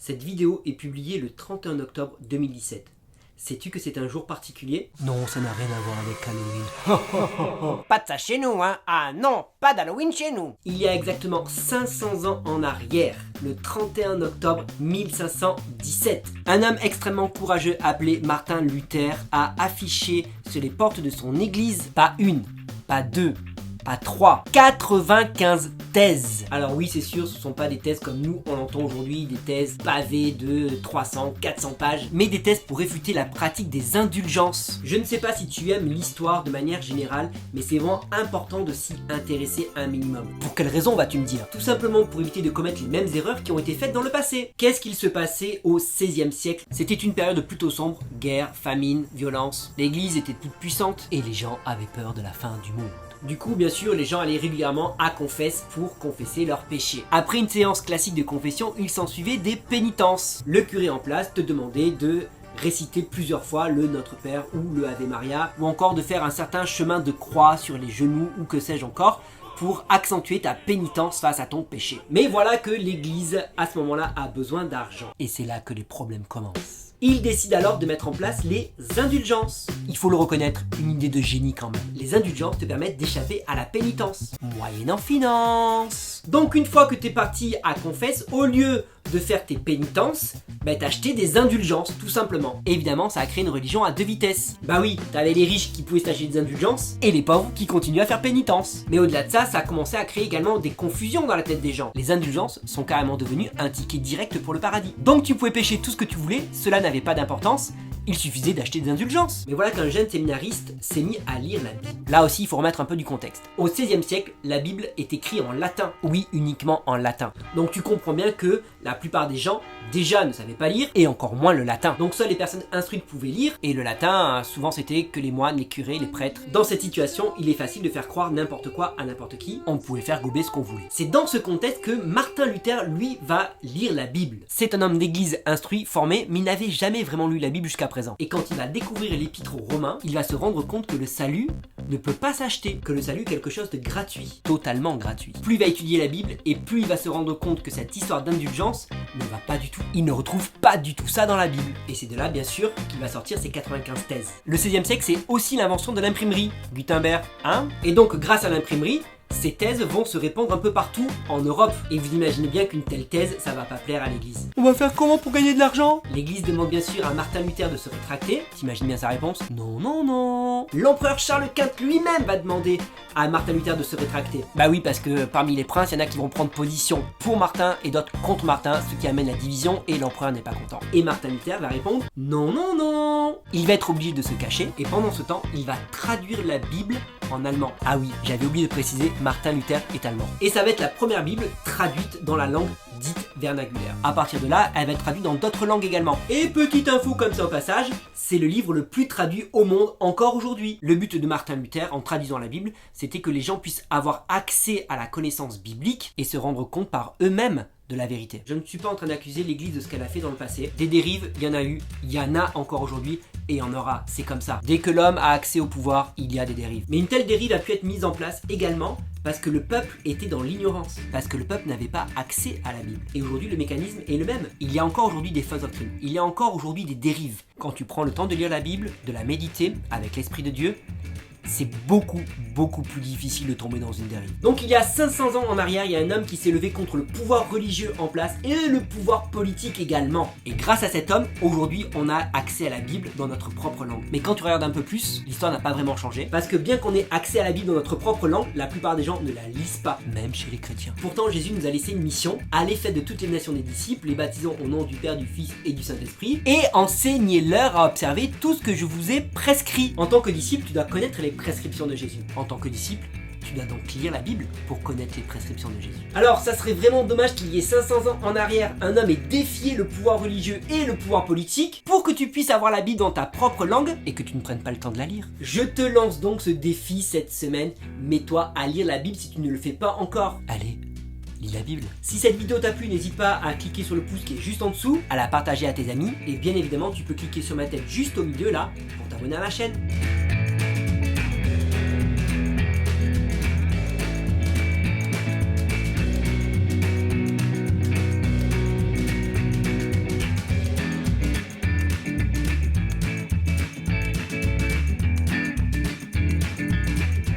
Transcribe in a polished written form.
Cette vidéo est publiée le 31 octobre 2017. Sais-tu que c'est un jour particulier? Non, ça n'a rien à voir avec Halloween. Pas de ça chez nous, hein. Ah non, pas d'Halloween chez nous. Il y a exactement 500 ans en arrière, le 31 octobre 1517, un homme extrêmement courageux appelé Martin Luther a affiché sur les portes de son église pas une, pas deux, pas 3, 95 thèses. Alors oui, c'est sûr, ce ne sont pas des thèses comme nous on entend aujourd'hui, des thèses pavées de 300, 400 pages, mais des thèses pour réfuter la pratique des indulgences. Je ne sais pas si tu aimes l'histoire de manière générale, mais c'est vraiment important de s'y intéresser un minimum. Pour quelle raison vas-tu me dire? Tout simplement pour éviter de commettre les mêmes erreurs qui ont été faites dans le passé. Qu'est-ce qu'il se passait au XVIe siècle? C'était une période plutôt sombre, guerre, famine, violence. L'église était toute puissante et les gens avaient peur de la fin du monde. Du coup, bien sûr, les gens allaient régulièrement à confesse pour confesser leurs péchés. Après une séance classique de confession, il s'ensuivait des pénitences. Le curé en place te demandait de réciter plusieurs fois le Notre Père ou le Ave Maria, ou encore de faire un certain chemin de croix sur les genoux ou que sais-je encore, pour accentuer ta pénitence face à ton péché. Mais voilà que l'église, à ce moment-là, a besoin d'argent. Et c'est là que les problèmes commencent. Il décide alors de mettre en place les indulgences. Il faut le reconnaître, une idée de génie quand même. Les indulgences te permettent d'échapper à la pénitence. Moyennant finance. Donc une fois que t'es parti à confesse, au lieu de faire tes pénitences, t'as acheté des indulgences, tout simplement. Évidemment, ça a créé une religion à deux vitesses. Bah oui, t'avais les riches qui pouvaient s'acheter des indulgences, et les pauvres qui continuaient à faire pénitence. Mais au-delà de ça, ça a commencé à créer également des confusions dans la tête des gens. Les indulgences sont carrément devenues un ticket direct pour le paradis. Donc tu pouvais pécher tout ce que tu voulais, cela n'avait pas d'importance, il suffisait d'acheter des indulgences. Mais voilà qu'un jeune séminariste s'est mis à lire la Bible. Là aussi, il faut remettre un peu du contexte. Au XVIe siècle, la Bible est écrite en latin. Oui, uniquement en latin. Donc tu comprends bien que la plupart des gens, déjà, ne savaient pas lire, Et encore moins le latin. donc seules les personnes instruites pouvaient lire, Et le latin, souvent c'était que les moines, les curés, les prêtres. Dans cette situation, il est facile de faire croire n'importe quoi à n'importe qui. On pouvait faire gober ce qu'on voulait. C'est dans ce contexte que Martin Luther, lui, va lire la Bible. C'est un homme d'église instruit, formé, mais il n'avait jamais vraiment lu la Bible jusqu'à présent. Et quand il va découvrir l'épître aux Romains, il va se rendre compte que le salut ne peut pas s'acheter, que le salut est quelque chose de gratuit. Totalement gratuit. Plus il va étudier la Bible, et plus il va se rendre compte que cette histoire d'indulgence ne va pas du tout. Il ne retrouve pas du tout ça dans la Bible. Et c'est de là, bien sûr, qu'il va sortir ses 95 thèses. Le XVIe siècle, c'est aussi l'invention de l'imprimerie. Gutenberg, hein? Et donc, grâce à l'imprimerie, ces thèses vont se répandre un peu partout en Europe. Et vous imaginez bien qu'une telle thèse, ça va pas plaire à l'église. On va faire comment pour gagner de l'argent? L'église demande bien sûr à Martin Luther de se rétracter. T'imagines bien sa réponse? Non, non, non. L'empereur Charles Quint lui-même va demander à Martin Luther de se rétracter. Bah oui, parce que parmi les princes, il y en a qui vont prendre position pour Martin et d'autres contre Martin, ce qui amène la division et l'empereur n'est pas content. Et Martin Luther va répondre non, non, non. Il va être obligé de se cacher. Et pendant ce temps, il va traduire la Bible en allemand. Ah oui, j'avais oublié de préciser, Martin Luther est allemand. Et ça va être la première Bible traduite dans la langue dite vernaculaire. À partir de là, elle va être traduite dans d'autres langues également. Et petite info comme ça au passage, c'est le livre le plus traduit au monde encore aujourd'hui. Le but de Martin Luther en traduisant la Bible, c'était que les gens puissent avoir accès à la connaissance biblique et se rendre compte par eux-mêmes de la vérité. Je ne suis pas en train d'accuser l'église de ce qu'elle a fait dans le passé. Des dérives, il y en a eu, il y en a encore aujourd'hui et il y en aura, c'est comme ça. Dès que l'homme a accès au pouvoir, il y a des dérives. Mais une telle dérive a pu être mise en place également parce que le peuple était dans l'ignorance. Parce que le peuple n'avait pas accès à la Bible. Et aujourd'hui, le mécanisme est le même. Il y a encore aujourd'hui des fausses doctrines. Il y a encore aujourd'hui des dérives. Quand tu prends le temps de lire la Bible, de la méditer avec l'Esprit de Dieu, c'est beaucoup plus difficile de tomber dans une dérive. Donc il y a 500 ans en arrière, il y a un homme qui s'est levé contre le pouvoir religieux en place et le pouvoir politique également. Et grâce à cet homme, aujourd'hui, on a accès à la Bible dans notre propre langue. Mais quand tu regardes un peu plus, l'histoire n'a pas vraiment changé. Parce que bien qu'on ait accès à la Bible dans notre propre langue, la plupart des gens ne la lisent pas. Même chez les chrétiens. Pourtant, Jésus nous a laissé une mission. Allez, faites de toutes les nations des disciples, les baptisant au nom du Père, du Fils et du Saint-Esprit. Et enseignez-leur à observer tout ce que je vous ai prescrit. En tant que disciple, tu dois connaître les prescriptions de Jésus. En tant que disciple, tu dois donc lire la Bible pour connaître les prescriptions de Jésus. Alors, ça serait vraiment dommage qu'il y ait 500 ans en arrière, un homme ait défié le pouvoir religieux et le pouvoir politique pour que tu puisses avoir la Bible dans ta propre langue Et que tu ne prennes pas le temps de la lire. Je te lance donc ce défi cette semaine. Mets-toi à lire la Bible si tu ne le fais pas encore. Allez, lis la Bible. Si cette vidéo t'a plu, n'hésite pas à cliquer sur le pouce qui est juste en dessous. À la partager à tes amis. Et bien évidemment, tu peux cliquer sur ma tête juste au milieu là pour t'abonner à la chaîne.